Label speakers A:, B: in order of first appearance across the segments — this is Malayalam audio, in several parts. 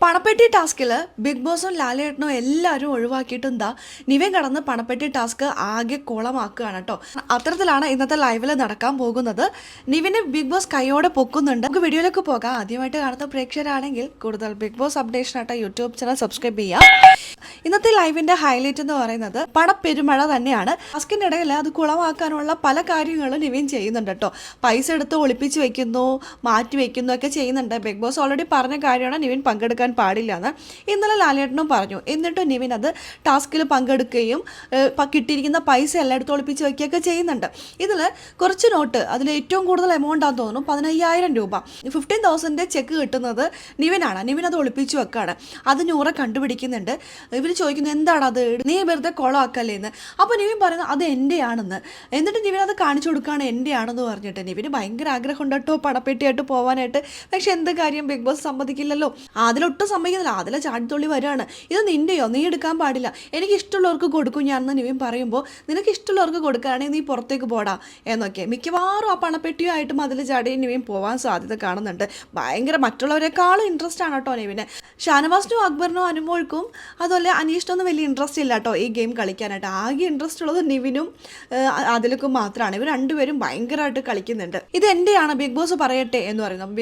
A: പണപ്പെട്ടി ടാസ്കിൽ ബിഗ് ബോസും ലാലേട്ടനും എല്ലാവരും ഒഴിവാക്കിയിട്ട് എന്താ നിവിൻ കടന്ന് പണപ്പെട്ടി ടാസ്ക് ആകെ കുളമാക്കുകയാണ് കേട്ടോ. അത്തരത്തിലാണ് ഇന്നത്തെ ലൈവിൽ നടക്കാൻ പോകുന്നത്. നിവിനെ ബിഗ് ബോസ് കൈയോടെ പൊക്കുന്നുണ്ട്. നമുക്ക് വീഡിയോയിലേക്ക് പോകാം. ആദ്യമായിട്ട് കാണുന്ന പ്രേക്ഷകരാണെങ്കിൽ കൂടുതൽ ബിഗ് ബോസ് അപ്ഡേഷനായിട്ട് യൂട്യൂബ് ചാനൽ സബ്സ്ക്രൈബ് ചെയ്യാം. ഇന്നത്തെ ലൈവിന്റെ ഹൈലൈറ്റ് എന്ന് പറയുന്നത് പണപ്പെരുമഴ തന്നെയാണ്. ടാസ്കിനിടയിൽ അത് കുളമാക്കാനുള്ള പല കാര്യങ്ങളും നിവിൻ ചെയ്യുന്നുണ്ട് കേട്ടോ. പൈസ എടുത്ത് ഒളിപ്പിച്ച് വെക്കുന്നു, മാറ്റി വെക്കുന്നു ഒക്കെ ചെയ്യുന്നുണ്ട്. ബിഗ് ബോസ് ഓൾറെഡി പറഞ്ഞ കാര്യമാണ് നിവിൻ പങ്കെടുക്കാൻ പാടില്ല എന്ന്. ഇന്നലെ ലാലേട്ടനും പറഞ്ഞു. എന്നിട്ട് നിവിൻ അത് ടാസ്കിൽ പങ്കെടുക്കുകയും കിട്ടിയിരിക്കുന്ന പൈസ എല്ലായിടത്തും ഒളിപ്പിച്ച് വയ്ക്കുകയൊക്കെ ചെയ്യുന്നുണ്ട്. ഇതിൽ കുറച്ച് നോട്ട്, അതിൽ ഏറ്റവും കൂടുതൽ എമൗണ്ട് ആണെന്ന് തോന്നുന്നു 15,000 രൂപ, 15,000 ചെക്ക് കിട്ടുന്നത് നിവിനാണ്. നിവിൻ അത് ഒളിപ്പിച്ച് വെക്കാണ്. അത് നൂറെ കണ്ടുപിടിക്കുന്നുണ്ട്. ഇവർ ചോദിക്കുന്നത് എന്താണത്, നീ വെറുതെ കുളമാക്കല്ലേ എന്ന്. അപ്പോൾ നിവിൻ പറയുന്നത് അത് എൻ്റെയാണെന്ന്. എന്നിട്ട് നിവിൻ അത് കാണിച്ചു കൊടുക്കുകയാണ് എൻ്റെ ആണെന്ന് പറഞ്ഞിട്ട്. നിവിന് ഭയങ്കര ആഗ്രഹം ഉണ്ട് കേട്ടോ പണപ്പെട്ടിയായിട്ട് പോകാനായിട്ട്. പക്ഷെ എന്ത് കാര്യം ബിഗ് ബോസ് സമ്മതിക്കില്ലല്ലോ. അതിലൊട്ടും സമ്മതിക്കുന്നില്ല. അതിലെ ചാടിത്തുള്ളി വരികയാണ്. ഇത് നിൻ്റെയോ, നീ എടുക്കാൻ പാടില്ല, എനിക്ക് ഇഷ്ടമുള്ളവർക്ക് കൊടുക്കും ഞാനെന്ന് നിവിൻ പറയുമ്പോൾ, നിനക്ക് ഇഷ്ടമുള്ളവർക്ക് കൊടുക്കുകയാണെങ്കിൽ നീ പുറത്തേക്ക് പോടാ എന്നൊക്കെ. മിക്കവാറും ആ പണപ്പെട്ടിയുമായിട്ടും അതിൽ ചാടി നിവിൻ പോകാൻ സാധ്യത കാണുന്നുണ്ട്. ഭയങ്കര മറ്റുള്ളവരെക്കാളും ഇൻട്രസ്റ്റ് ആണ് കേട്ടോ നിവിന്. ഷാനവാസിനും അക്ബറിനും അനുമോൾക്കും അതുപോലെ അനീഷിനൊന്നും വലിയ ഇൻട്രസ്റ്റ് ഇല്ല കേട്ടോ ഈ ഗെയിം കളിക്കാനായിട്ട്. ആകെ ഇൻട്രസ്റ്റ് ഉള്ളത് നിവിനും അതിലൊക്കെ മാത്രമാണ്. ഇവർ രണ്ടുപേരും ഭയങ്കരമായിട്ട് കളിക്കുന്നുണ്ട്. ഇത് എൻ്റെയാണ്, ബിഗ് ബോസ് പറയട്ടെ എന്ന് പറയുന്നു. അപ്പോൾ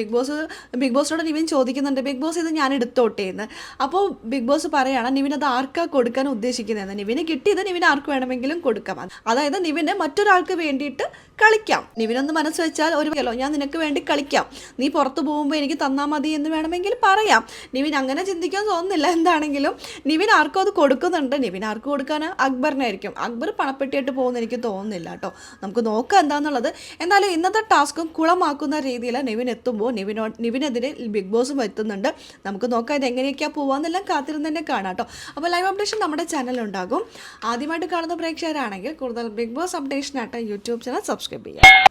A: ബിഗ് ബോസിനോട് നിവിൻ ചോദിക്കുന്നുണ്ട്, ബിഗ് ബോസ് ഇത് ഞാൻ എടുത്തോട്ടെ എന്ന്. അപ്പോൾ ബിഗ് ബോസ് പറയുകയാണ് നിവിൻ അത് ആർക്കാ കൊടുക്കാൻ ഉദ്ദേശിക്കുന്നതെന്ന്. നിവിന് കിട്ടിയത് നിവിൻ ആർക്ക് വേണമെങ്കിലും കൊടുക്കാം. അതായത് നിവിന് മറ്റൊരാൾക്ക് വേണ്ടിയിട്ട് കളിക്കാം. നിവിനൊന്ന് മനസ്സ് വെച്ചാൽ ഒരു ഞാൻ നിനക്ക് വേണ്ടി കളിക്കാം, നീ പുറത്ത് പോകുമ്പോൾ എനിക്ക് തന്നാൽ മതി എന്ന് വേണമെങ്കിൽ പറയാം. നിവിൻ അങ്ങനെ ചിന്തിക്കാൻ തോന്നുന്നില്ല. എന്താണെങ്കിലും നിവിൻ ആർക്കും അത് കൊടുക്കുന്നുണ്ട്. നിവിൻ ആർക്ക് കൊടുക്കാൻ? അക്ബറിനായിരിക്കും. അക്ബർ പണപ്പെട്ടിയായിട്ട് പോകുന്ന എനിക്ക് തോന്നുന്നില്ല കേട്ടോ. നമുക്ക് നോക്കാം എന്താണെന്നുള്ളത്. എന്നാലും ഇന്നത്തെ ടാസ്കും കുളമാക്കുന്ന രീതിയിൽ നിവിൻ എത്തുമ്പോൾ നിവിനെതിരെ ബിഗ് ബോസും എത്തുന്നുണ്ട്. നമുക്ക് നോക്കാം ഇത് എങ്ങനെയൊക്കെയാണ് പോവാന്നെല്ലാം കാത്തിരുന്ന് തന്നെ കാണാം കേട്ടോ. അപ്പോൾ ലൈവ് അപ്ഡേഷൻ നമ്മുടെ ചാനലുണ്ടാകും. ആദ്യമായിട്ട് കാണുന്ന പ്രേക്ഷകരാണെങ്കിൽ കൂടുതൽ ബിഗ് ബോസ് അപ്ഡേഷനായിട്ട് യൂട്യൂബ് ചാനൽ സബ്സ്ക്രൈബ് ചെയ്യുക.